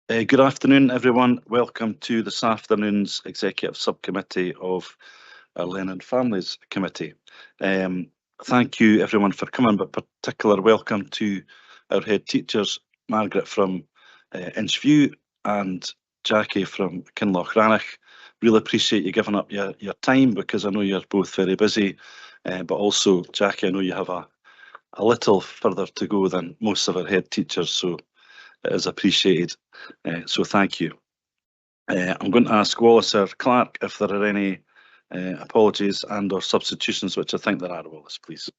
Good afternoon, everyone. Welcome to this afternoon's Executive Subcommittee of our Learning and Families Committee. Thank you, everyone, for coming, but particular welcome to our head teachers, Margaret from Inchview and Jackie from Kinlochranach. Really appreciate you giving up your time, because I know you're both very busy, but also, Jackie, I know you have a little further to go than most of our head teachers, so it is appreciated. So thank you. I'm going to ask Wallace or Clark if there are any apologies and or substitutions, which I think there are. Wallace, please.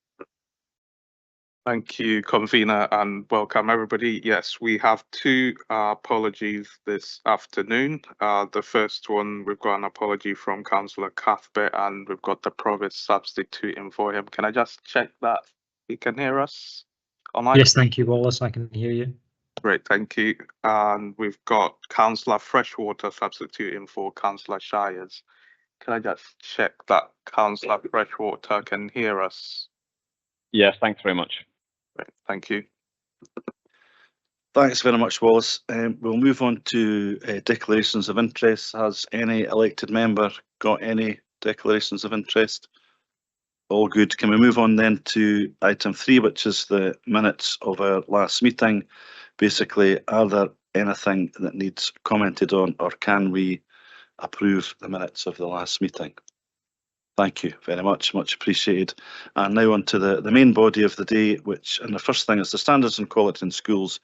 Thank you, Convener, and welcome everybody. Yes, we have two apologies this afternoon. The first one, we've got an apology from Councillor Cathbert, and we've got the Provost substituting for him. Can I just check that he can hear us online? Yes, thank you, Wallace. I can hear you. Great, thank you. And we've got Councillor Freshwater substituting for Councillor Shires. Can I just check that Councillor Freshwater can hear us? Yes, thanks very much. Great, thank you. Thanks very much, Wallace. We'll move on to declarations of interest. Has any elected member got any declarations of interest? All good. Can we move on then to item 3, which is the minutes of our last meeting? Basically, are there anything that needs commented on, or can we approve the minutes of the last meeting? Thank you very much, much appreciated. And now on to the main body of the day, which, and the first thing is the standards and quality in schools,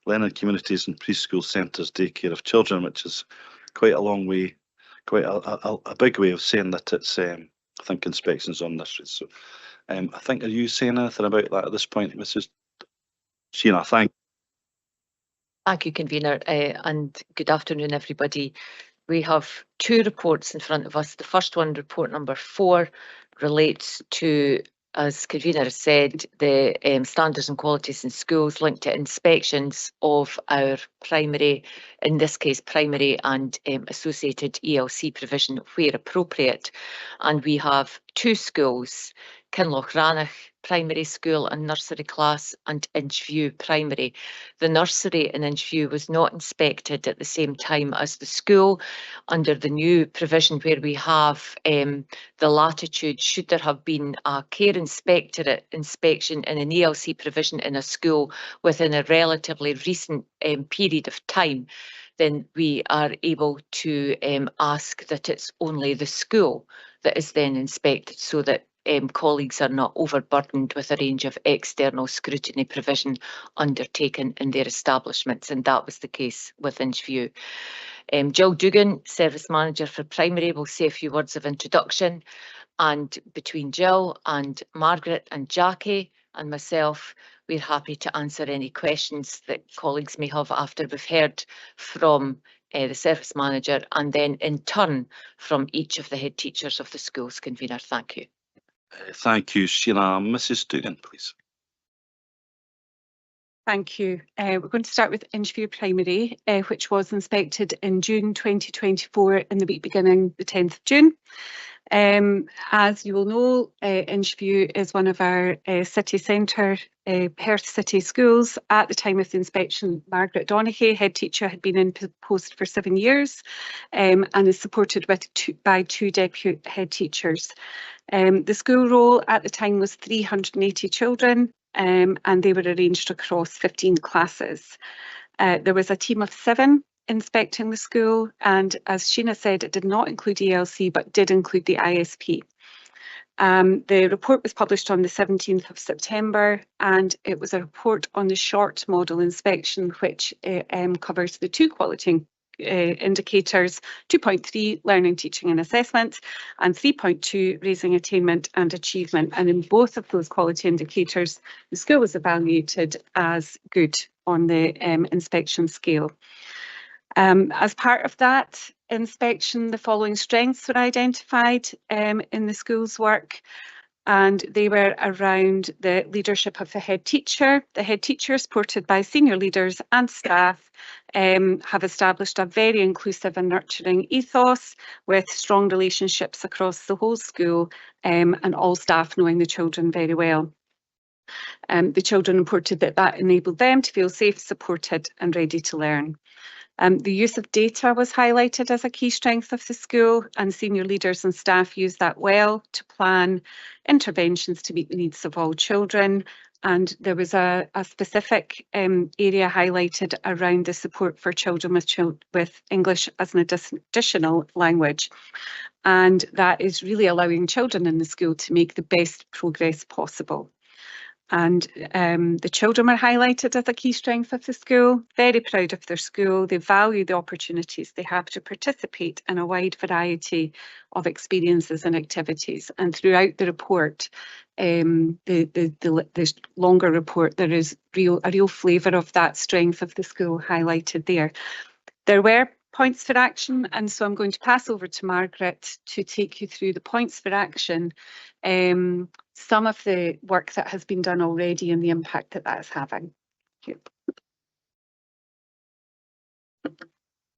learning communities and preschool centres, daycare of children, which is quite a long way, quite a big way of saying that it's, I think, inspections on nurseries. So I think, are you saying anything about that at this point, Mrs. Sheena? Thank you, Convener, and good afternoon, everybody. We have two reports in front of us. The first one, report number 4, relates to, as Convener has said, the standards and qualities in schools linked to inspections of our primary, in this case primary and associated ELC provision where appropriate. And we have two schools, Kinlochranach Primary School and Nursery Class and Inchview Primary. The nursery in Inchview was not inspected at the same time as the school under the new provision where we have the latitude, should there have been a care inspectorate inspection in an ELC provision in a school within a relatively recent period of time, then we are able to ask that it's only the school that is then inspected, so that colleagues are not overburdened with a range of external scrutiny provision undertaken in their establishments, and that was the case with Inchview. Jill Dugan, Service Manager for Primary, will say a few words of introduction, and between Jill and Margaret and Jackie and myself, we're happy to answer any questions that colleagues may have after we've heard from the Service Manager, and then in turn from each of the head teachers of the schools. Convener, thank you. Thank you, Sheena. Mrs. Dugan, please. Thank you. We're going to start with Inchview Primary, which was inspected in June 2024 in the week beginning the 10th of June. As you will know, Inchview is one of our city centre, Perth City schools. At the time of the inspection, Margaret Donaghy, head teacher, had been in post for 7 years and is supported by two deputy head teachers. The school roll at the time was 380 children, and they were arranged across 15 classes. There was a team of 7 inspecting the school, and as Sheena said, it did not include ELC but did include the ISP. The report was published on the 17th of September, and it was a report on the short model inspection, which covers the 2 quality indicators, 2.3 learning, teaching and assessment, and 3.2 raising attainment and achievement. And in both of those quality indicators, the school was evaluated as good on the inspection scale. As part of that inspection, the following strengths were identified in the school's work, and they were around the leadership of the head teacher. The head teacher, supported by senior leaders and staff, have established a very inclusive and nurturing ethos with strong relationships across the whole school, and all staff knowing the children very well. The children reported that enabled them to feel safe, supported and ready to learn. The use of data was highlighted as a key strength of the school, and senior leaders and staff used that well to plan interventions to meet the needs of all children. And there was a specific area highlighted around the support for children with English as an additional language. And that is really allowing children in the school to make the best progress possible. And the children were highlighted as a key strength of the school, very proud of their school. They value the opportunities they have to participate in a wide variety of experiences and activities. And throughout the report, the longer report, there is a real flavour of that strength of the school highlighted there. There were points for action, and so I'm going to pass over to Margaret to take you through the points for action, some of the work that has been done already and the impact that is having.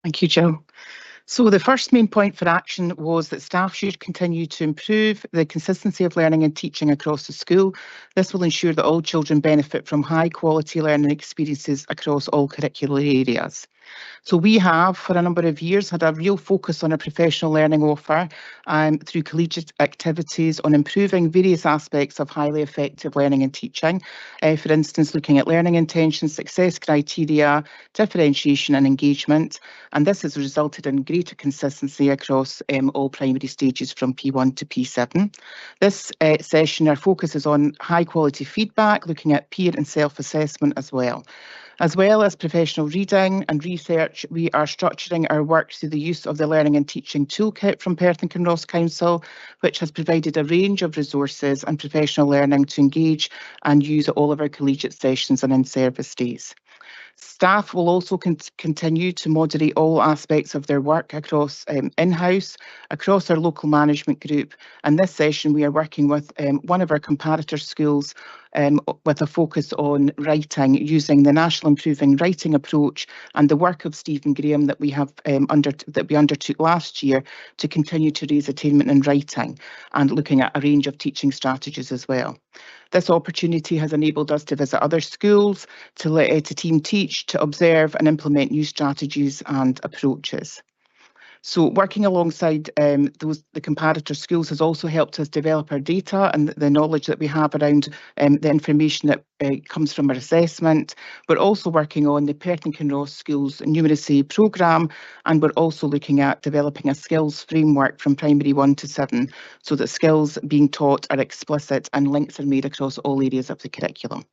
Thank you, Jill. So the first main point for action was that staff should continue to improve the consistency of learning and teaching across the school. This will ensure that all children benefit from high quality learning experiences across all curricular areas. So we have, for a number of years, had a real focus on a professional learning offer through collegiate activities on improving various aspects of highly effective learning and teaching. For instance, looking at learning intentions, success criteria, differentiation and engagement. And this has resulted in greater consistency across all primary stages from P1 to P7. This session, our focus is on high quality feedback, looking at peer and self-assessment as well. As well as professional reading and research, we are structuring our work through the use of the Learning and Teaching Toolkit from Perth and Kinross Council, which has provided a range of resources and professional learning to engage and use at all of our collegiate sessions and in-service days. Staff will also continue to moderate all aspects of their work across in-house, across our local management group. And this session we are working with one of our comparator schools with a focus on writing, using the National Improving Writing approach and the work of Stephen Graham that we undertook last year to continue to raise attainment in writing and looking at a range of teaching strategies as well. This opportunity has enabled us to visit other schools, to team teach, to observe and implement new strategies and approaches. So working alongside the comparator schools has also helped us develop our data and the knowledge that we have around the information that comes from our assessment. We're also working on the Perth and Kinross Schools numeracy programme, and we're also looking at developing a skills framework from primary 1 to 7 so that skills being taught are explicit and links are made across all areas of the curriculum.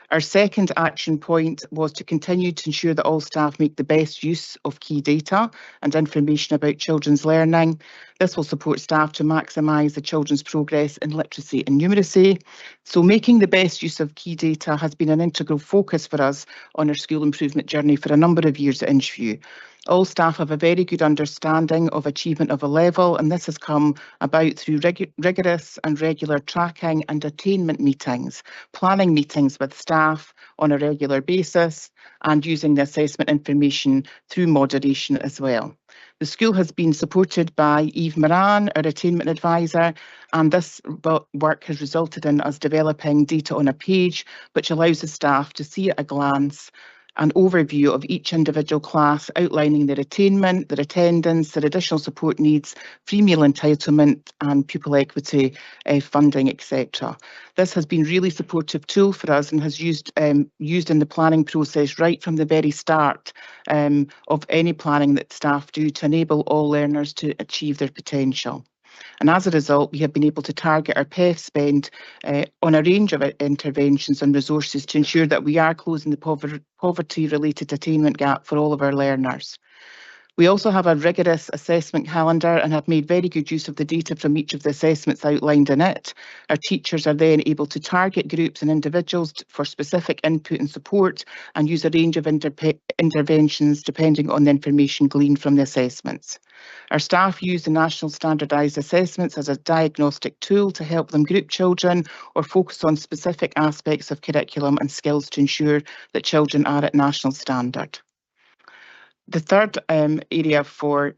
Our second action point was to continue to ensure that all staff make the best use of key data and information about children's learning. This will support staff to maximise the children's progress in literacy and numeracy. So making the best use of key data has been an integral focus for us on our school improvement journey for a number of years at Inchview. All staff have a very good understanding of achievement of a level, and this has come about through rigorous and regular tracking and attainment meetings, planning meetings with staff on a regular basis, and using the assessment information through moderation as well. The school has been supported by Eve Moran, our attainment advisor, and this work has resulted in us developing data on a page which allows the staff to see at a glance an overview of each individual class, outlining their attainment, their attendance, their additional support needs, free meal entitlement and pupil equity funding, etc. This has been a really supportive tool for us and has used in the planning process right from the very start of any planning that staff do to enable all learners to achieve their potential. And as a result, we have been able to target our PEF spend on a range of interventions and resources to ensure that we are closing the poverty-related attainment gap for all of our learners. We also have a rigorous assessment calendar and have made very good use of the data from each of the assessments outlined in it. Our teachers are then able to target groups and individuals for specific input and support and use a range of interventions depending on the information gleaned from the assessments. Our staff use the National Standardised Assessments as a diagnostic tool to help them group children or focus on specific aspects of curriculum and skills to ensure that children are at national standard. The third area for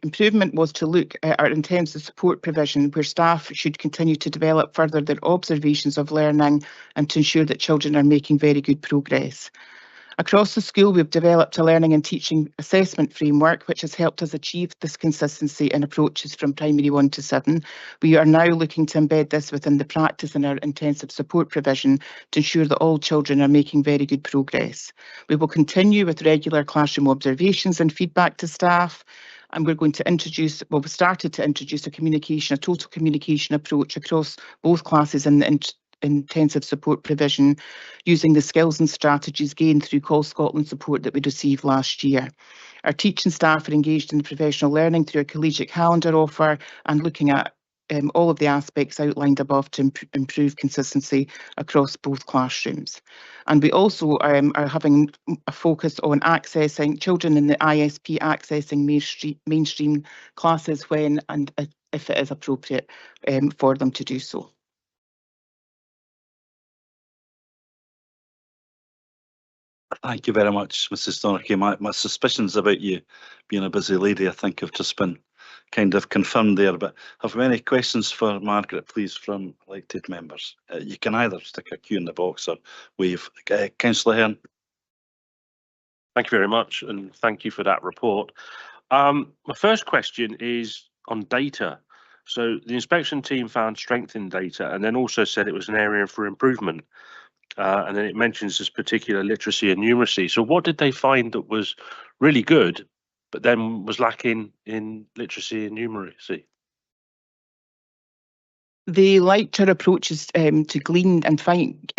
improvement was to look at our intensive support provision, where staff should continue to develop further their observations of learning and to ensure that children are making very good progress. Across the school, we've developed a learning and teaching assessment framework, which has helped us achieve this consistency in approaches from primary 1 to 7. We are now looking to embed this within the practice in our intensive support provision to ensure that all children are making very good progress. We will continue with regular classroom observations and feedback to staff. And we're going to introduce, well, we started to introduce a total communication approach across both classes in the intensive support provision, using the skills and strategies gained through Call Scotland support that we received last year. Our teaching staff are engaged in professional learning through a collegiate calendar offer and looking at all of the aspects outlined above to improve consistency across both classrooms. And we also are having a focus on accessing children in the ISP accessing mainstream classes when and if it is appropriate for them to do so. Thank you very much, Mrs. Donoghue. My suspicions about you being a busy lady, I think, have just been kind of confirmed there. But have we any questions for Margaret, please, from elected members? You can either stick a Q in the box or wave. Councillor Hearn. Thank you very much, and thank you for that report. My first question is on data. So the inspection team found strength in data and then also said it was an area for improvement. And then it mentions this particular literacy and numeracy. So what did they find that was really good, but then was lacking in literacy and numeracy? They liked our approaches to glean and find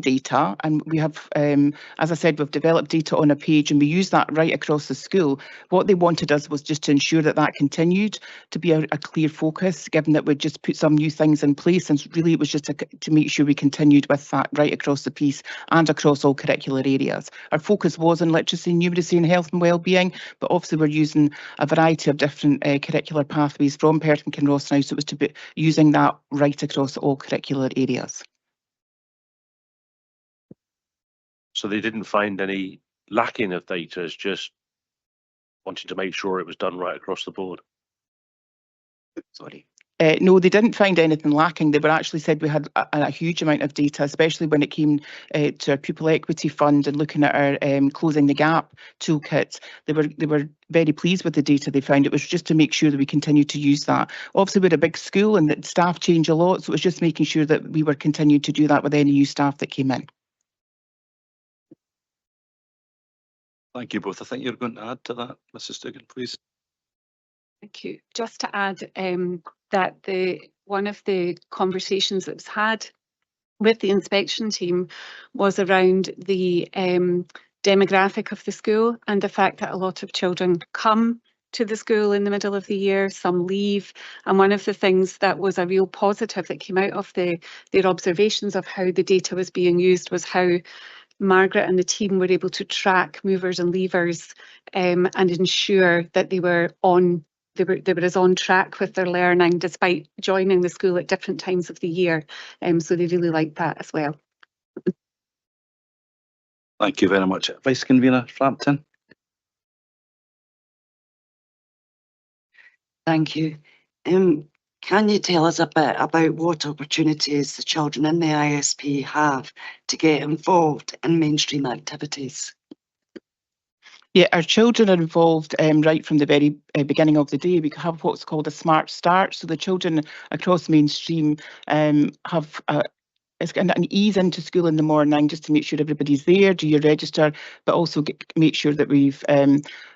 data, and we have, as I said, we've developed data on a page and we use that right across the school. What they wanted us was just to ensure that that continued to be a clear focus, given that we'd just put some new things in place, and really it was just to make sure we continued with that right across the piece and across all curricular areas. Our focus was on literacy, numeracy and health and wellbeing, but obviously we're using a variety of different curricular pathways from Perth and Kinross now, so it was to be using that right across all curricular areas. So they didn't find any lacking of data, it's just wanting to make sure it was done right across the board. Sorry. No, they didn't find anything lacking. They were actually said we had a huge amount of data, especially when it came to our pupil equity fund and looking at our closing the gap toolkit. They were very pleased with the data they found. It was just to make sure that we continue to use that. Obviously, we're a big school and that staff change a lot, so it was just making sure that we were continuing to do that with any new staff that came in. Thank you both. I think you're going to add to that, Mrs. Duggan, please. Thank you. Just to add that one of the conversations that was had with the inspection team was around the demographic of the school and the fact that a lot of children come to the school in the middle of the year, some leave, and one of the things that was a real positive that came out of their observations of how the data was being used was how Margaret and the team were able to track movers and leavers and ensure that they were as on track with their learning despite joining the school at different times of the year. So they really liked that as well. Thank you very much. Vice Convener Frampton. Thank you. Can you tell us a bit about what opportunities the children in the ISP have to get involved in mainstream activities? Yeah, our children are involved right from the very beginning of the day. We have what's called a smart start. So the children across mainstream have an ease into school in the morning just to make sure everybody's there, do your register, but also make sure that we've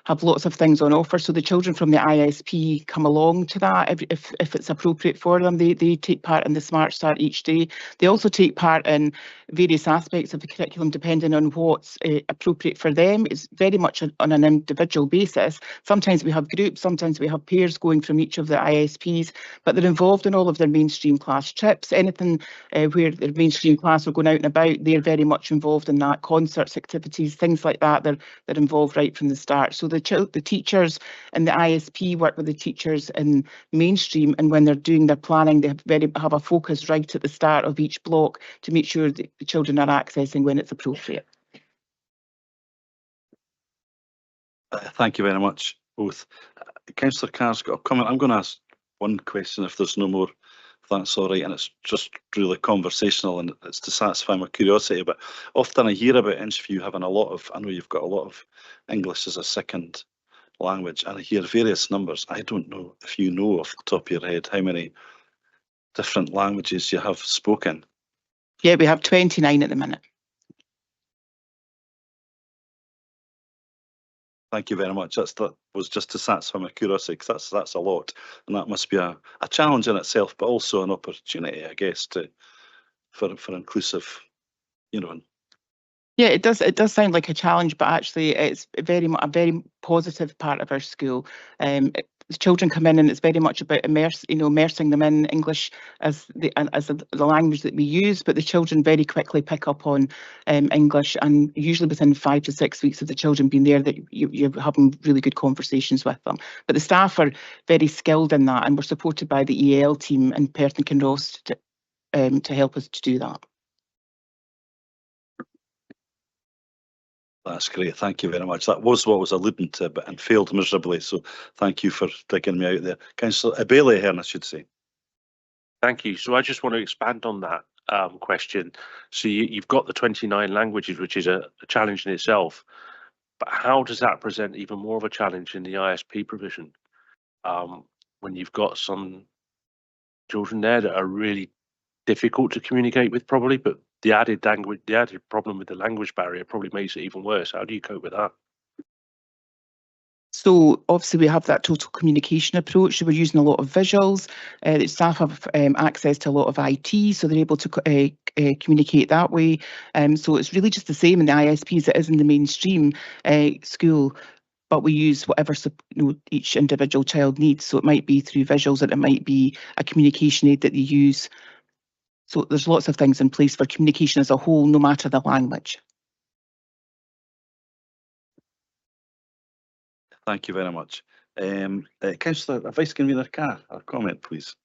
have lots of things on offer. So the children from the ISP come along to that if it's appropriate for them. They take part in the Smart Start each day. They also take part in various aspects of the curriculum depending on what's appropriate for them. It's very much on an individual basis. Sometimes we have groups, sometimes we have pairs going from each of the ISPs, but they're involved in all of their mainstream class trips. Anything where their mainstream class are going out and about, they're very much involved in that. Concerts, activities, things like that, they're involved right from the start. So the teachers in the ISP work with the teachers in mainstream, and when they're doing their planning, they have a focus right at the start of each block to make sure that the children are accessing when it's appropriate. Thank you very much. both. Councillor Carr's got a comment. I'm going to ask one question if there's no more, if that's all right, and it's just really conversational and it's to satisfy my curiosity. But often I hear about Inchview having a lot of, I know you've got a lot of English as a second language, and I hear various numbers. I don't know if you know off the top of your head how many different languages you have spoken. Yeah, we have 29 at the minute. Thank you very much. That was just to satisfy my curiosity, because that's a lot, and that must be a challenge in itself, but also an opportunity, I guess, for inclusive, you know. Yeah, it does sound like a challenge, but actually it's a very positive part of our school. The children come in and it's very much about immersing them in English as the language that we use, but the children very quickly pick up on English, and usually within 5 to 6 weeks of the children being there, that you're having really good conversations with them. But the staff are very skilled in that, and we're supported by the EAL team in Perth and Kinross to help us to do that. That's great. Thank you very much. That was what I was alluding to, but and failed miserably. So thank you for digging me out there. Councillor Bailey Ahern, I should say. Thank you. So I just want to expand on that question. So you've got the 29 languages, which is a challenge in itself, but how does that present even more of a challenge in the ISP provision? When you've got some children there that are really difficult to communicate with, probably, but the added problem with the language barrier probably makes it even worse. How do you cope with that? So obviously we have that total communication approach. So we're using a lot of visuals. The staff have access to a lot of IT, so they're able to communicate that way. So it's really just the same in the ISP as it is in the mainstream school, but we use whatever each individual child needs. So it might be through visuals, and it might be a communication aid that they use. So there's lots of things in place for communication as a whole, no matter the language. Thank you very much. Councillor Vice Convener Carr, a comment, please.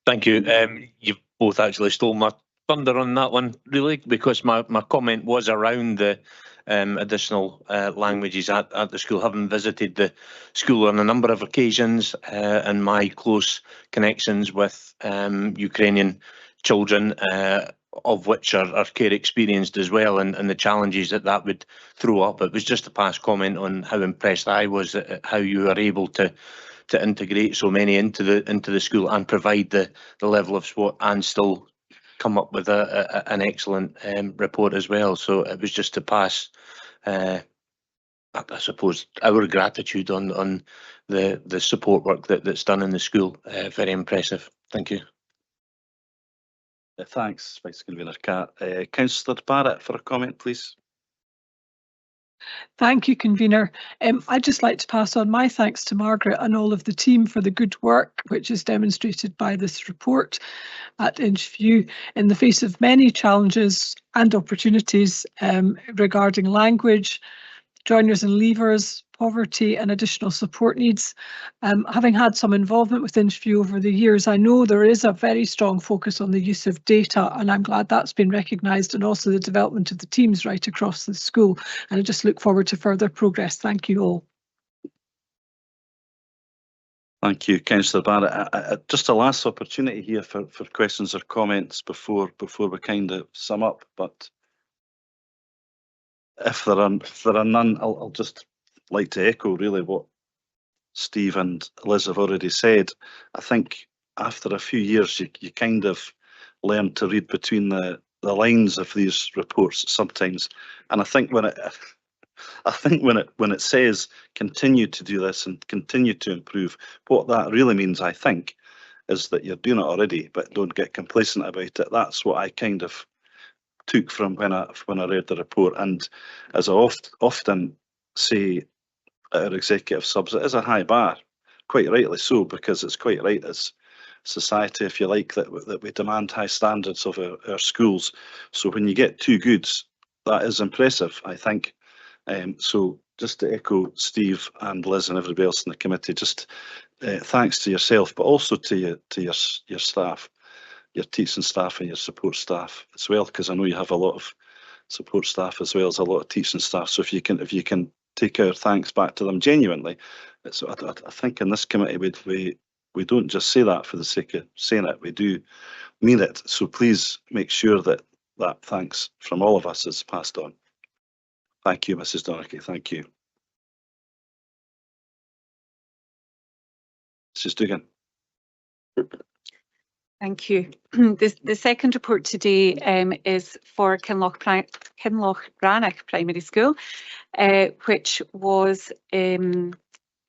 Thank you. You've both actually stole my thunder on that one, really, because my comment was around the additional languages at the school. Having visited the school on a number of occasions and my close connections with Ukrainian children, of which are care experienced as well, and the challenges that would throw up. It was just a past comment on how impressed I was at how you were able to integrate so many into the school and provide the level of support and still come up with an excellent report as well. So it was just to pass, I suppose, our gratitude on the support work that's done in the school. Very impressive. Thank you. Thanks, Vice Convener Carr. Councillor Barrett for a comment, please. Thank you, Convener. I'd just like to pass on my thanks to Margaret and all of the team for the good work which is demonstrated by this report at Inchview in the face of many challenges and opportunities regarding language, joiners and leavers, poverty and additional support needs. Having had some involvement with Inchview over the years, I know there is a very strong focus on the use of data, and I'm glad that's been recognised, and also the development of the teams right across the school. And I just look forward to further progress. Thank you all. Thank you, Councillor Barrett. Just a last opportunity here for questions or comments before we kind of sum up. But if there are none, I'll just like to echo really what Steve and Liz have already said. I think after a few years, you kind of learn to read between the lines of these reports sometimes, and I think when it says continue to do this and continue to improve, what that really means, I think, is that you're doing it already, but don't get complacent about it. That's what I kind of took from when I read the report. And as I often say at our executive subs, it is a high bar, quite rightly so, because it's quite right as society, if you like, that we demand high standards of our schools. So when you get two goods, that is impressive, I think. So just to echo Steve and Liz and everybody else in the committee, just thanks to yourself, but also to your staff, your teaching staff and your support staff as well, because I know you have a lot of support staff as well as a lot of teaching staff. So if you can take our thanks back to them genuinely. So I think in this committee we don't just say that for the sake of saying it, we do mean it. So please make sure that that thanks from all of us is passed on. Thank you, Mrs. Donachie. Thank you. Mrs. Dugan. Thank you. The second report today is for Kinloch Primary School, which was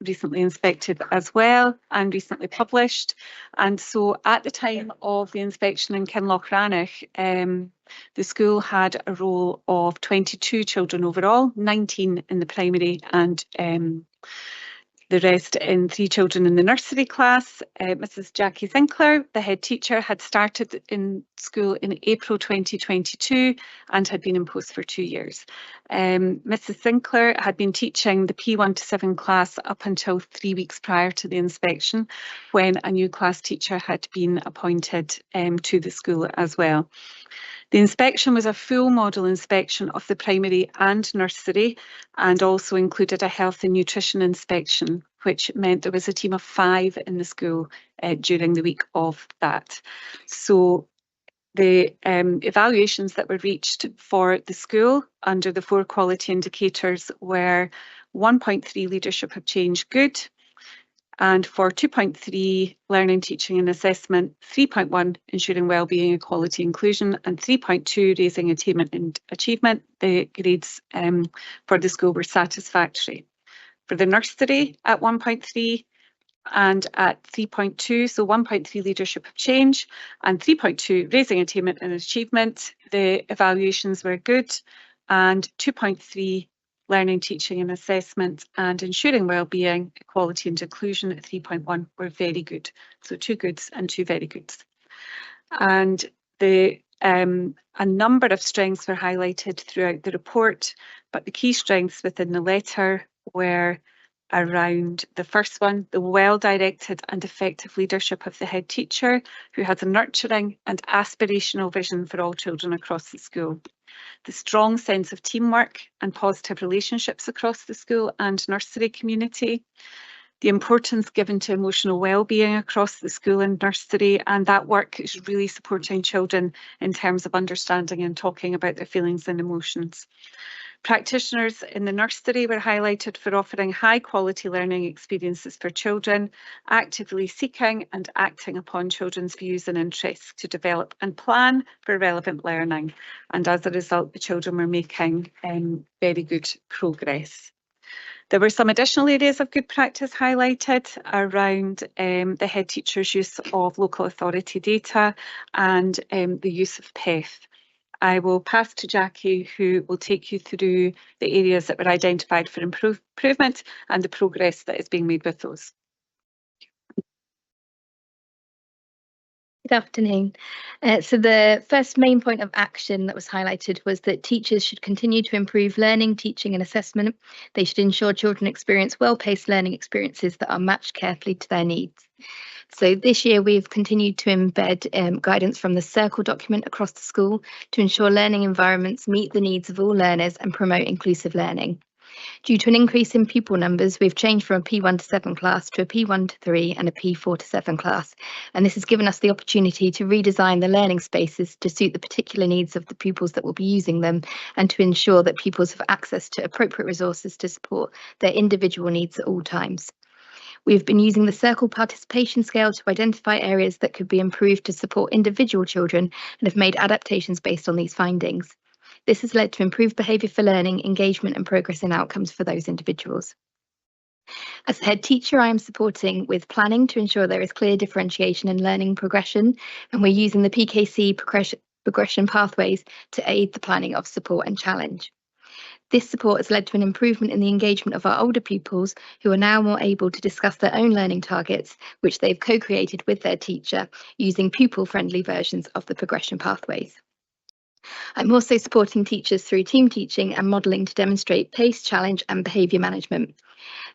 recently inspected as well and recently published. And so at the time of the inspection in Kinlochranach, the school had a roll of 22 children overall, 19 in the primary and the rest in 3 children in the nursery class. Mrs. Jackie Sinclair, the head teacher, had started in school in April 2022 and had been in post for 2 years. Mrs. Sinclair had been teaching the P1 to 7 class up until 3 weeks prior to the inspection, when a new class teacher had been appointed to the school as well. The inspection was a full model inspection of the primary and nursery, and also included a health and nutrition inspection, which meant there was a team of 5 in the school during the week of that. So the evaluations that were reached for the school under the 4 quality indicators were 1.3 leadership of change good, and for 2.3 learning, teaching and assessment, 3.1 ensuring wellbeing, equality, inclusion, and 3.2 raising attainment and achievement, the grades for the school were satisfactory. For the nursery at 1.3 and at 3.2, so 1.3 leadership of change and 3.2 raising attainment and achievement, the evaluations were good, and 2.3 learning, teaching and assessment and ensuring wellbeing, equality and inclusion at 3.1 were very good. So 2 goods and 2 very goods. And a number of strengths were highlighted throughout the report, but the key strengths within the letter were around the first one, the well-directed and effective leadership of the head teacher, who has a nurturing and aspirational vision for all children across the school. The strong sense of teamwork and positive relationships across the school and nursery community, the importance given to emotional well-being across the school and nursery, and that work is really supporting children in terms of understanding and talking about their feelings and emotions. Practitioners in the nursery were highlighted for offering high quality learning experiences for children, actively seeking and acting upon children's views and interests to develop and plan for relevant learning. And as a result, the children were making very good progress. There were some additional areas of good practice highlighted around the head teacher's use of local authority data and the use of PEF. I will pass to Jackie, who will take you through the areas that were identified for improvement and the progress that is being made with those. Good afternoon. So the first main point of action that was highlighted was that teachers should continue to improve learning, teaching and assessment. They should ensure children experience well-paced learning experiences that are matched carefully to their needs. So this year we've continued to embed guidance from the Circle document across the school to ensure learning environments meet the needs of all learners and promote inclusive learning. Due to an increase in pupil numbers, we've changed from a P1 to 7 class to a P1 to 3 and a P4 to 7 class. And this has given us the opportunity to redesign the learning spaces to suit the particular needs of the pupils that will be using them and to ensure that pupils have access to appropriate resources to support their individual needs at all times. We've been using the Circle participation scale to identify areas that could be improved to support individual children and have made adaptations based on these findings. This has led to improved behaviour for learning, engagement and progress in outcomes for those individuals. As a head teacher, I am supporting with planning to ensure there is clear differentiation in learning progression, and we're using the PKC progression pathways to aid the planning of support and challenge. This support has led to an improvement in the engagement of our older pupils, who are now more able to discuss their own learning targets, which they've co-created with their teacher using pupil-friendly versions of the progression pathways. I'm also supporting teachers through team teaching and modelling to demonstrate pace, challenge and behaviour management.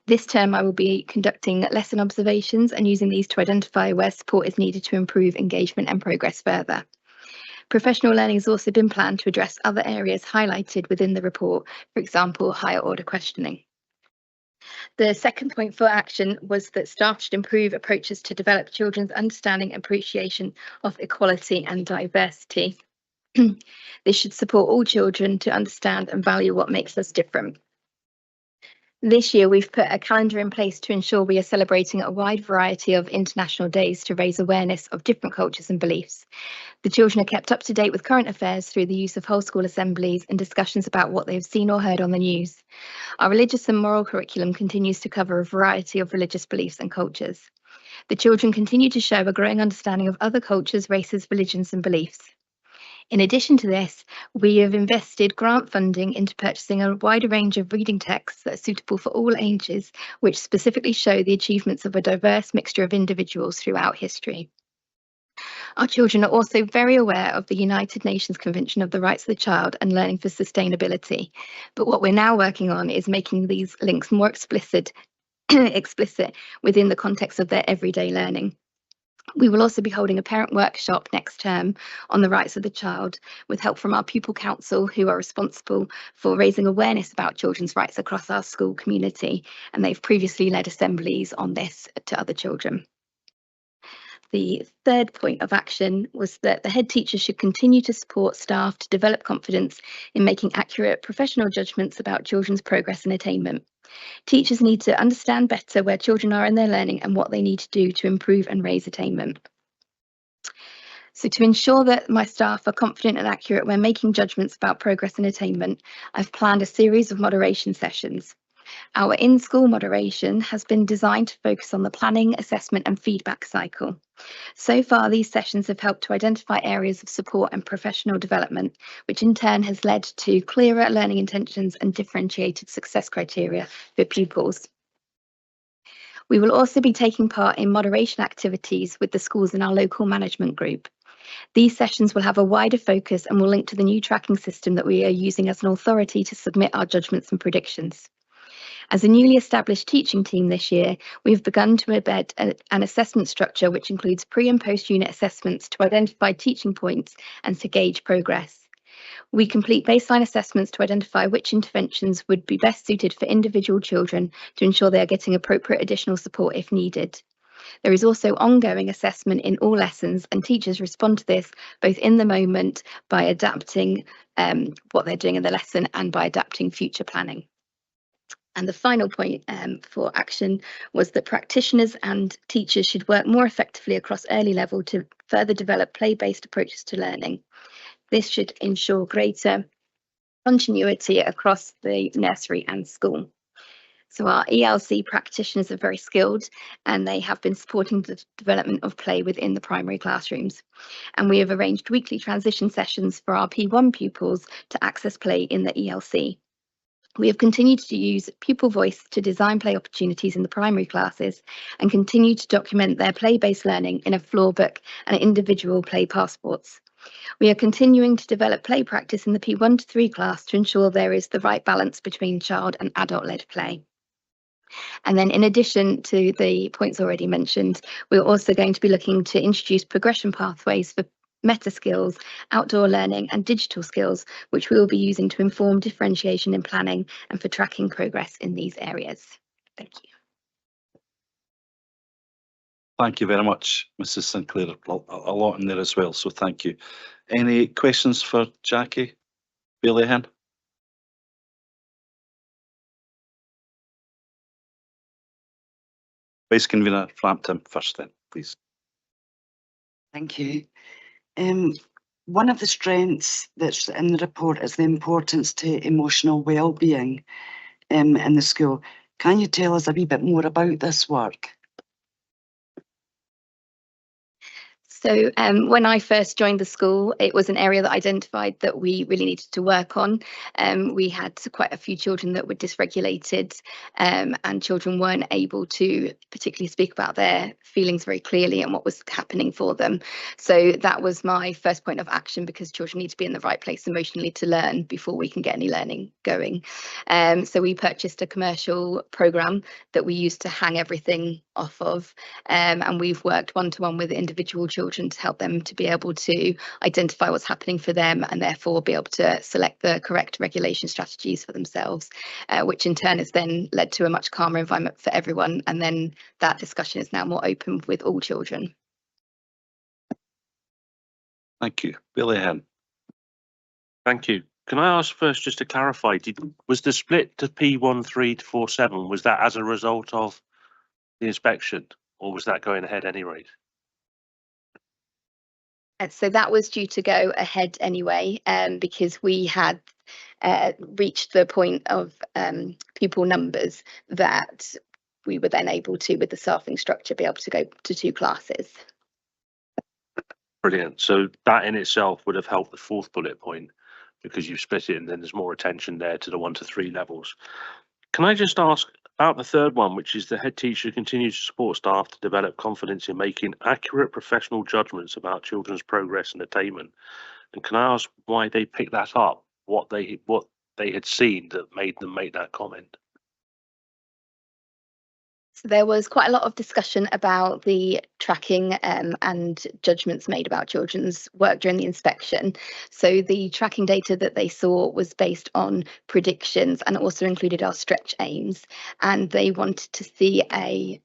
This term I will be conducting lesson observations and using these to identify where support is needed to improve engagement and progress further. Professional learning has also been planned to address other areas highlighted within the report, for example, higher order questioning. The second point for action was that staff should improve approaches to develop children's understanding and appreciation of equality and diversity. This should support all children to understand and value what makes us different. This year, we've put a calendar in place to ensure we are celebrating a wide variety of international days to raise awareness of different cultures and beliefs. The children are kept up to date with current affairs through the use of whole school assemblies and discussions about what they have seen or heard on the news. Our religious and moral curriculum continues to cover a variety of religious beliefs and cultures. The children continue to show a growing understanding of other cultures, races, religions and beliefs. In addition to this, we have invested grant funding into purchasing a wider range of reading texts that are suitable for all ages, which specifically show the achievements of a diverse mixture of individuals throughout history. Our children are also very aware of the United Nations Convention of the Rights of the Child and Learning for Sustainability. But what we're now working on is making these links more explicit within the context of their everyday learning. We will also be holding a parent workshop next term on the rights of the child with help from our pupil council, who are responsible for raising awareness about children's rights across our school community, and they've previously led assemblies on this to other children. The third point of action was that the head teacher should continue to support staff to develop confidence in making accurate professional judgments about children's progress and attainment. Teachers need to understand better where children are in their learning and what they need to do to improve and raise attainment. So to ensure that my staff are confident and accurate when making judgments about progress and attainment, I've planned a series of moderation sessions. Our in-school moderation has been designed to focus on the planning, assessment and feedback cycle. So far, these sessions have helped to identify areas of support and professional development, which in turn has led to clearer learning intentions and differentiated success criteria for pupils. We will also be taking part in moderation activities with the schools in our local management group. These sessions will have a wider focus and will link to the new tracking system that we are using as an authority to submit our judgments and predictions. As a newly established teaching team this year, we've begun to embed an assessment structure which includes pre- and post-unit assessments to identify teaching points and to gauge progress. We complete baseline assessments to identify which interventions would be best suited for individual children to ensure they are getting appropriate additional support if needed. There is also ongoing assessment in all lessons, and teachers respond to this both in the moment by adapting what they're doing in the lesson and by adapting future planning. And the final point for action was that practitioners and teachers should work more effectively across early level to further develop play-based approaches to learning. This should ensure greater continuity across the nursery and school. So our ELC practitioners are very skilled and they have been supporting the development of play within the primary classrooms. And we have arranged weekly transition sessions for our P1 pupils to access play in the ELC. We have continued to use pupil voice to design play opportunities in the primary classes and continue to document their play-based learning in a floor book and individual play passports. We are continuing to develop play practice in the P1 to 3 class to ensure there is the right balance between child and adult-led play. And then in addition to the points already mentioned, we're also going to be looking to introduce progression pathways for meta skills, outdoor learning and digital skills, which we will be using to inform differentiation in planning and for tracking progress in these areas. Thank you. Thank you very much, Mrs. Sinclair. A lot in there as well, so thank you. Any questions for Jackie Baileyhan? Vice Convener Frampton first then, please. Thank you. One of the strengths that's in the report is the importance to emotional well-being in the school. Can you tell us a wee bit more about this work? So when I first joined the school, it was an area that I identified that we really needed to work on. We had quite a few children that were dysregulated and children weren't able to particularly speak about their feelings very clearly and what was happening for them. So that was my first point of action, because children need to be in the right place emotionally to learn before we can get any learning going. So we purchased a commercial programme that we used to hang everything off of, and we've worked one-to-one with individual children to help them to be able to identify what's happening for them and therefore be able to select the correct regulation strategies for themselves, which in turn has then led to a much calmer environment for everyone, and then that discussion is now more open with all children. Thank you. Billy Hen. Thank you. Can I ask first, just to clarify, was the split to P13 to 47, was that as a result of the inspection, or was that going ahead anyway? And so that was due to go ahead anyway, because we had reached the point of pupil numbers that we were then able to, with the staffing structure, be able to go to 2 classes. Brilliant. So that in itself would have helped the 4th bullet point, because you've split it and then there's more attention there to the 1 to 3 levels. Can I just ask about the 3rd one, which is the head teacher continues to support staff to develop confidence in making accurate professional judgments about children's progress and attainment? And can I ask why they picked that up, what they had seen that made them make that comment? So there was quite a lot of discussion about the tracking and judgments made about children's work during the inspection. So the tracking data that they saw was based on predictions and also included our stretch aims. And they wanted to see a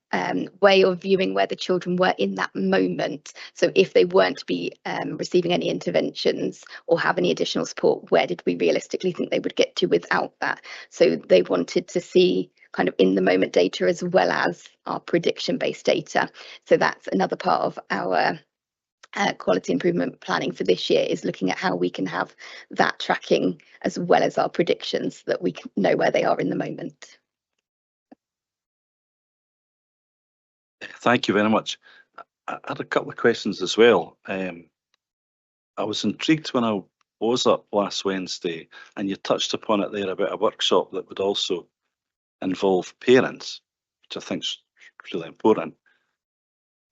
way of viewing where the children were in that moment. So if they weren't to be receiving any interventions or have any additional support, where did we realistically think they would get to without that? So they wanted to see kind of in the moment data as well as our prediction based data. So that's another part of our quality improvement planning for this year, is looking at how we can have that tracking as well as our predictions, so that we can know where they are in the moment. Thank you very much. I had a couple of questions as well. I was intrigued when I was up last Wednesday and you touched upon it there about a workshop that would also involve parents, which I think is really important.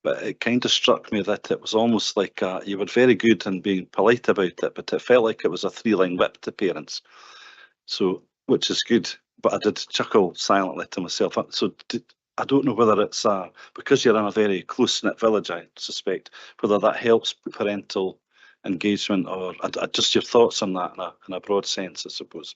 But it kind of struck me that it was almost like you were very good in being polite about it, but it felt like it was a 3-line whip to parents. So, which is good, but I did chuckle silently to myself. So I don't know whether it's because you're in a very close-knit village, I suspect, whether that helps parental engagement, or just your thoughts on that in a broad sense, I suppose.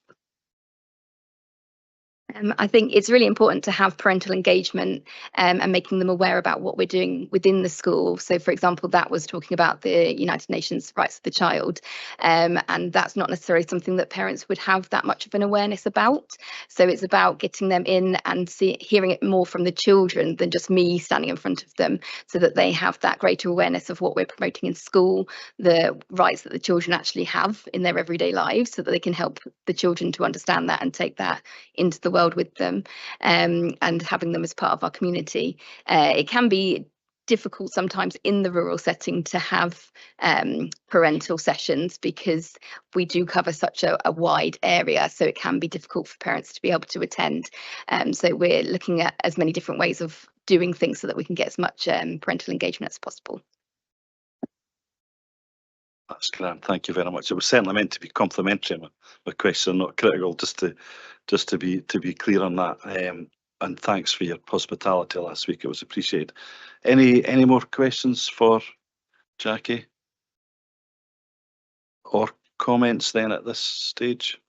I think it's really important to have parental engagement and making them aware about what we're doing within the school. So, for example, that was talking about the United Nations rights of the child, and that's not necessarily something that parents would have that much of an awareness about. So it's about getting them in and hearing it more from the children than just me standing in front of them, so that they have that greater awareness of what we're promoting in school, the rights that the children actually have in their everyday lives, so that they can help the children to understand that and take that into the world with them, and having them as part of our community. It can be difficult sometimes in the rural setting to have parental sessions, because we do cover such a wide area, so it can be difficult for parents to be able to attend. So we're looking at as many different ways of doing things so that we can get as much parental engagement as possible. That's grand. Thank you very much. It was certainly meant to be complimentary, my question, not critical, just to be clear on that. And thanks for your hospitality last week. It was appreciated. Any more questions for Jackie? Or comments then at this stage?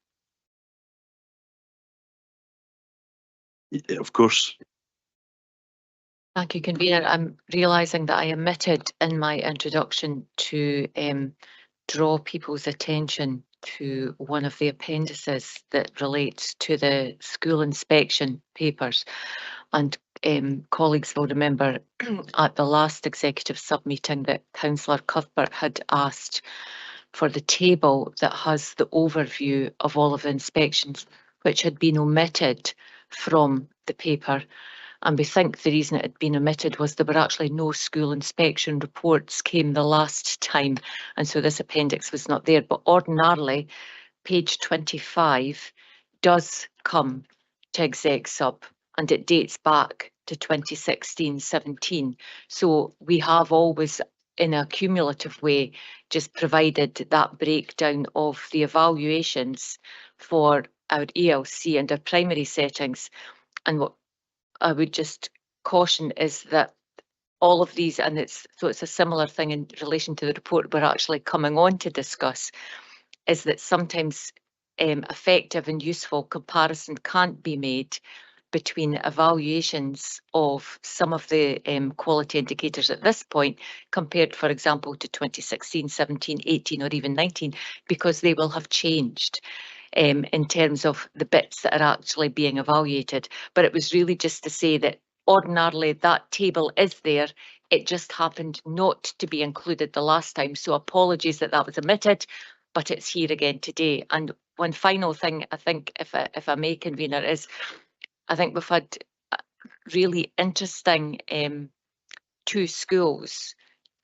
Yeah, of course. Thank you, Convener. I'm realising that I omitted in my introduction to draw people's attention to one of the appendices that relates to the school inspection papers. And colleagues will remember at the last executive sub-meeting that Councillor Cuthbert had asked for the table that has the overview of all of the inspections, which had been omitted from the paper. And we think the reason it had been omitted was there were actually no school inspection reports came the last time, and so this appendix was not there. But ordinarily, page 25 does come to exec sub, and it dates back to 2016-17. So we have always, in a cumulative way, just provided that breakdown of the evaluations for our ELC and our primary settings. And what I would just caution is that all of these, and it's a similar thing in relation to the report we're actually coming on to discuss, is that sometimes effective and useful comparison can't be made between evaluations of some of the quality indicators at this point compared, for example, to 2016, 17, 18 or even 19, because they will have changed in terms of the bits that are actually being evaluated. But it was really just to say that ordinarily that table is there. It just happened not to be included the last time. So apologies that that was omitted, but it's here again today. And one final thing, I think, if I may, convener, is I think we've had really interesting two schools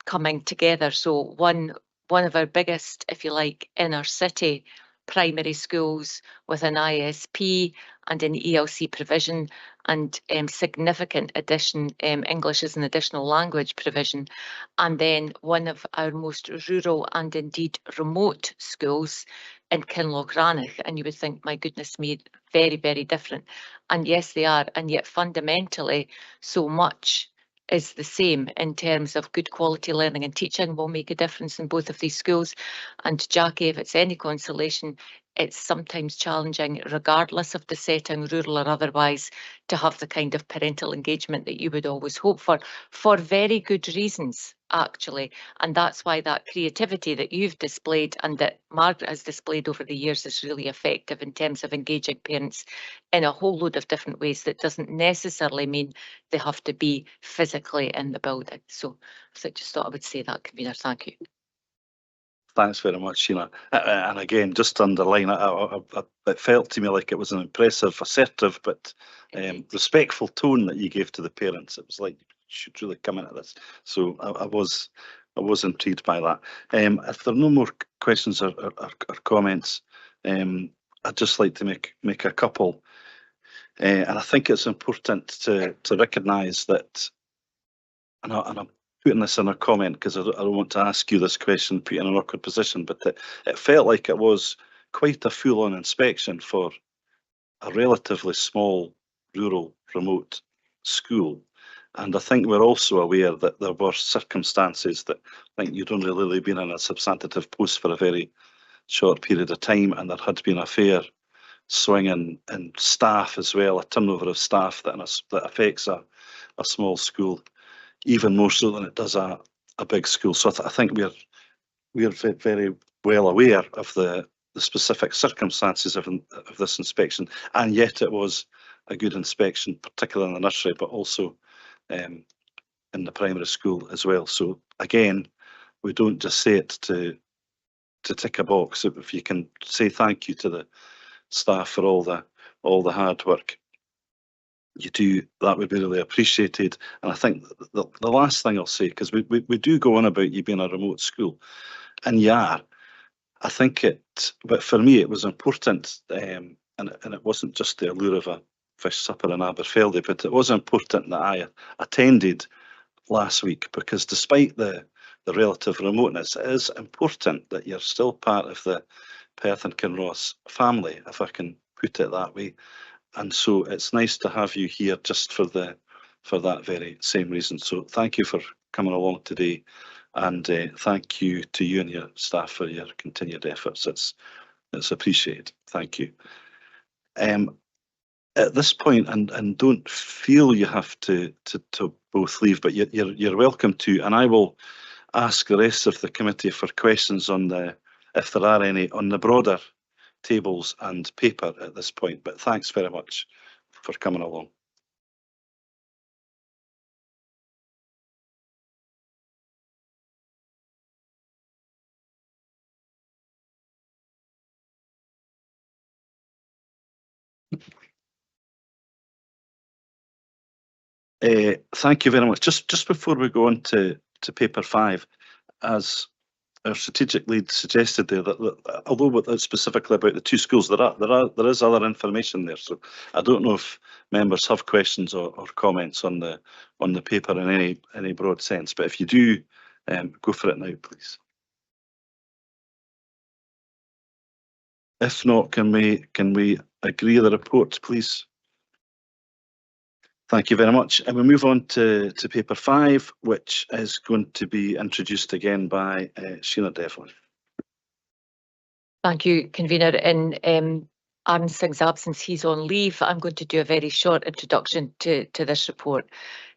coming together. So one of our biggest, if you like, inner city primary schools with an ISP and an ELC provision and significant addition, English as an additional language provision. And then one of our most rural and indeed remote schools in Kinlochranach. And you would think, my goodness me, very, very different. And yes, they are. And yet fundamentally, so much is the same in terms of good quality learning and teaching will make a difference in both of these schools. And Jackie, if it's any consolation, it's sometimes challenging, regardless of the setting, rural or otherwise, to have the kind of parental engagement that you would always hope for very good reasons, actually. And that's why that creativity that you've displayed and that Margaret has displayed over the years is really effective in terms of engaging parents in a whole load of different ways that doesn't necessarily mean they have to be physically in the building. So I just thought I would say that, convener. Thank you. Thanks very much, Sheena. And again, just to underline, it felt to me like it was an impressive, assertive, but respectful tone that you gave to the parents. It was like, you should really come into this. So I was intrigued by that. If there are no more questions or comments, I'd just like to make a couple. And I think it's important to recognise that, and I'm putting this in a comment because I don't want to ask you this question, put you in an awkward position, but it felt like it was quite a full-on inspection for a relatively small, rural, remote school. And I think we're also aware that there were circumstances that I think you'd only really been in a substantive post for a very short period of time, and there had been a fair swing in staff as well, a turnover of staff that affects a small school even more so than it does a big school. So I think we're very well aware of the specific circumstances of this inspection, and yet it was a good inspection, particularly in the nursery, but also in the primary school as well. So again, we don't just say it to tick a box. If you can say thank you to the staff for all the hard work you do, that would be really appreciated. And I think the last thing I'll say, because we do go on about you being a remote school, and you are, I think but for me it was important, and it wasn't just the allure of a fish supper in Aberfeldy, but it was important that I attended last week, because despite the relative remoteness, it is important that you're still part of the Perth and Kinross family, if I can put it that way. And so it's nice to have you here just for that very same reason. So thank you for coming along today, and thank you to you and your staff for your continued efforts. It's appreciated. Thank you. At this point, and don't feel you have to both leave, but you're welcome to, and I will ask the rest of the committee for questions on if there are any, on the broader tables and paper at this point. But thanks very much for coming along. Thank you very much. Just before we go on to paper 5, as our strategic lead suggested there, that although specifically about the two schools, there is other information there. So I don't know if members have questions or comments on the paper in any broad sense, but if you do, go for it now, please. If not, can we agree the report, please? Thank you very much. And we move on to paper 5, which is going to be introduced again by Sheena Devlin. Thank you, Convener. In Aaron Singh's absence, he's on leave. I'm going to do a very short introduction to this report.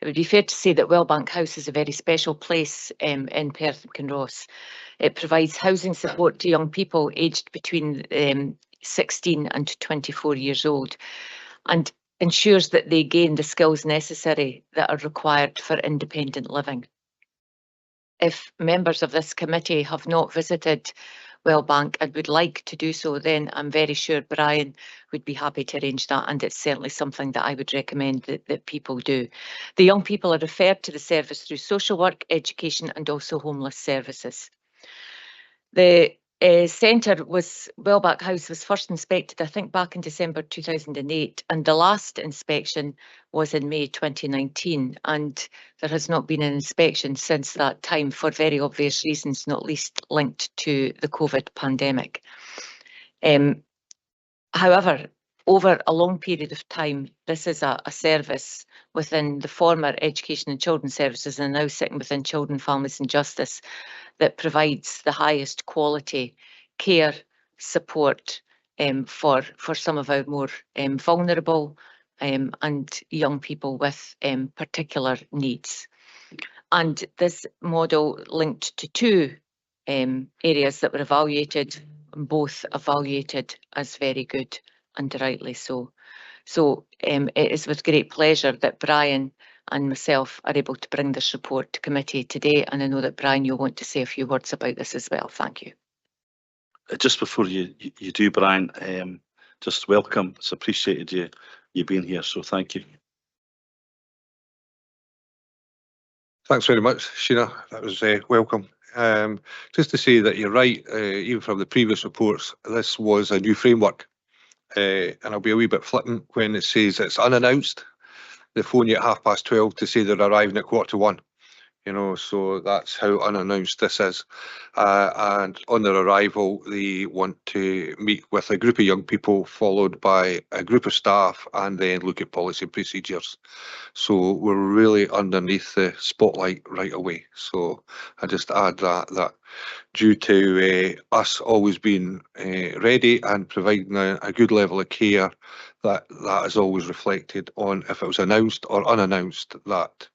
It would be fair to say that Wellbank House is a very special place in Perth and Kinross. It provides housing support to young people aged between 16 and 24 years old, and ensures that they gain the skills necessary that are required for independent living. If members of this committee have not visited Wellbank and would like to do so, then I'm very sure Brian would be happy to arrange that, and it's certainly something that I would recommend that people do. The young people are referred to the service through social work, education and also homeless services. The Wellbank House was first inspected, I think, back in December 2008, and the last inspection was in May 2019, and there has not been an inspection since that time for very obvious reasons, not least linked to the COVID pandemic. However, over a long period of time, this is a service within the former Education and Children's Services and now sitting within Children, Families and Justice that provides the highest quality care support for some of our more vulnerable and young people with particular needs. And this model linked to 2 areas that were evaluated, both evaluated as very good and rightly so. So it is with great pleasure that Brian and myself are able to bring this report to committee today, and I know that Brian, you'll want to say a few words about this as well. Thank you. Just before you do, Brian, just welcome. It's appreciated you being here, so thank you. Thanks very much, Sheena. That was welcome. Just to say that you're right, even from the previous reports, this was a new framework, and I'll be a wee bit flippant when it says it's unannounced. They phone you at 12:30 to say they're arriving at 1:15. You know, so that's how unannounced this is. And on their arrival, they want to meet with a group of young people, followed by a group of staff, and then look at policy procedures. So we're really underneath the spotlight right away. So I just add that due to us always being ready and providing a good level of care, that is always reflected on if it was announced or unannounced, that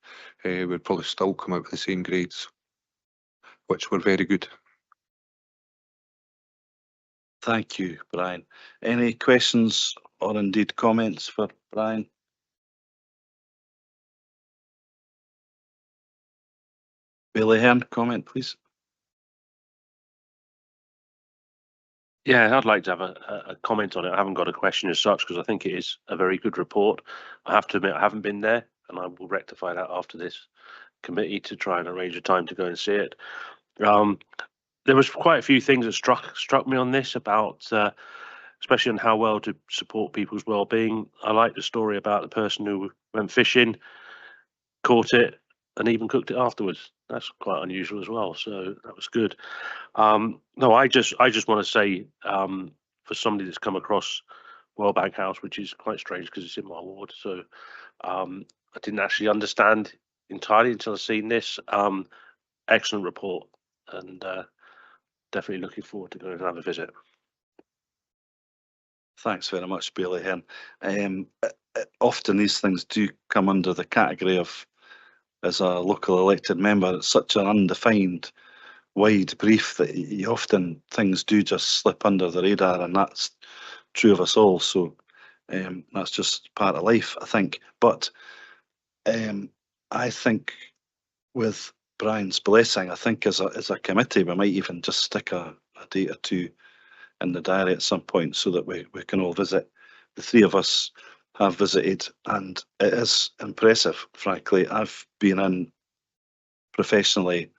would probably still come out with the same grades, which were very good. Thank you, Brian. Any questions or indeed comments for Brian? Bailey Hearn, comment, please. Yeah, I'd like to have a comment on it. I haven't got a question as such because I think it is a very good report. I have to admit I haven't been there, and I will rectify that after this committee to try and arrange a time to go and see it. There was quite a few things that struck me on this about, especially on how well to support people's well-being. I like the story about the person who went fishing, caught it, and even cooked it afterwards. That's quite unusual as well. So that was good. No, I just want to say, for somebody that's come across Wellbank House, which is quite strange because it's in my ward, so I didn't actually understand entirely until I've seen this. Excellent report, and definitely looking forward to going and have a visit. Thanks very much, Bailey Hearn. Often these things do come under the category of, as a local elected member, it's such an undefined, wide brief that often things do just slip under the radar, and that's true of us all. So that's just part of life, I think. But I think with Brian's blessing, I think as a committee, we might even just stick a date or 2 in the diary at some point so that we can all visit. The 3 of us have visited, and it is impressive, frankly. I've been in professionally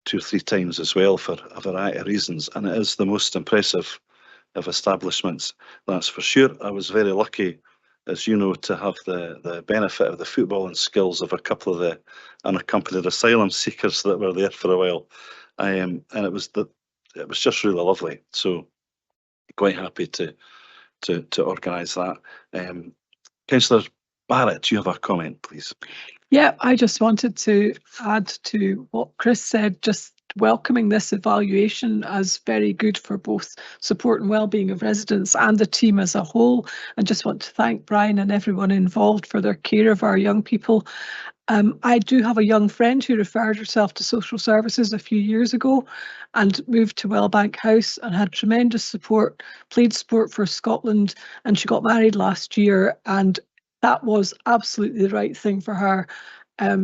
2 or 3 times as well for a variety of reasons, and it is the most impressive of establishments, that's for sure. I was very lucky, as you know, to have the benefit of the footballing skills of a couple of the unaccompanied asylum seekers that were there for a while, and it was just really lovely. So quite happy to organise that. Councillor Barrett, do you have a comment, please? Yeah, I just wanted to add to what Chris said, just welcoming this evaluation as very good for both support and wellbeing of residents and the team as a whole. And just want to thank Brian and everyone involved for their care of our young people. I do have a young friend who referred herself to social services a few years ago and moved to Wellbank House and had tremendous support, played sport for Scotland, and she got married last year, and that was absolutely the right thing for her.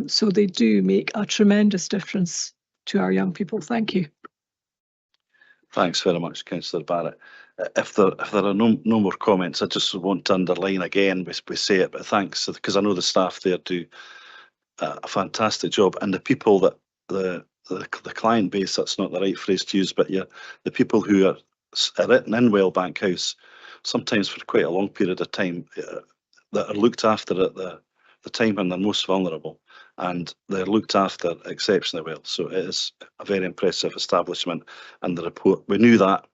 So they do make a tremendous difference to our young people. Thank you. Thanks very much, Councillor Barrett. If there are no more comments, I just want to underline again, we say it, but thanks, because I know the staff there do a fantastic job, and the people that the client base, that's not the right phrase to use, but yeah, the people who are written in Wellbank House, sometimes for quite a long period of time, that are looked after at the time when they're most vulnerable, and they're looked after exceptionally well. So it is a very impressive establishment, and the report, we knew that,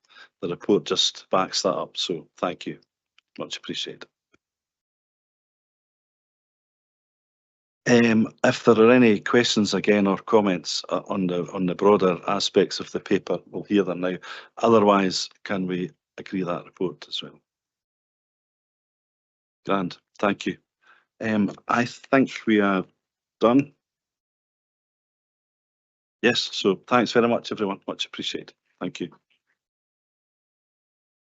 the report just backs that up. So thank you, much appreciated. If there are any questions again or comments on the broader aspects of the paper, we'll hear them now. Otherwise, can we agree that report as well? Grand, thank you. I think we are done. Yes, so thanks very much, everyone. Much appreciated. Thank you.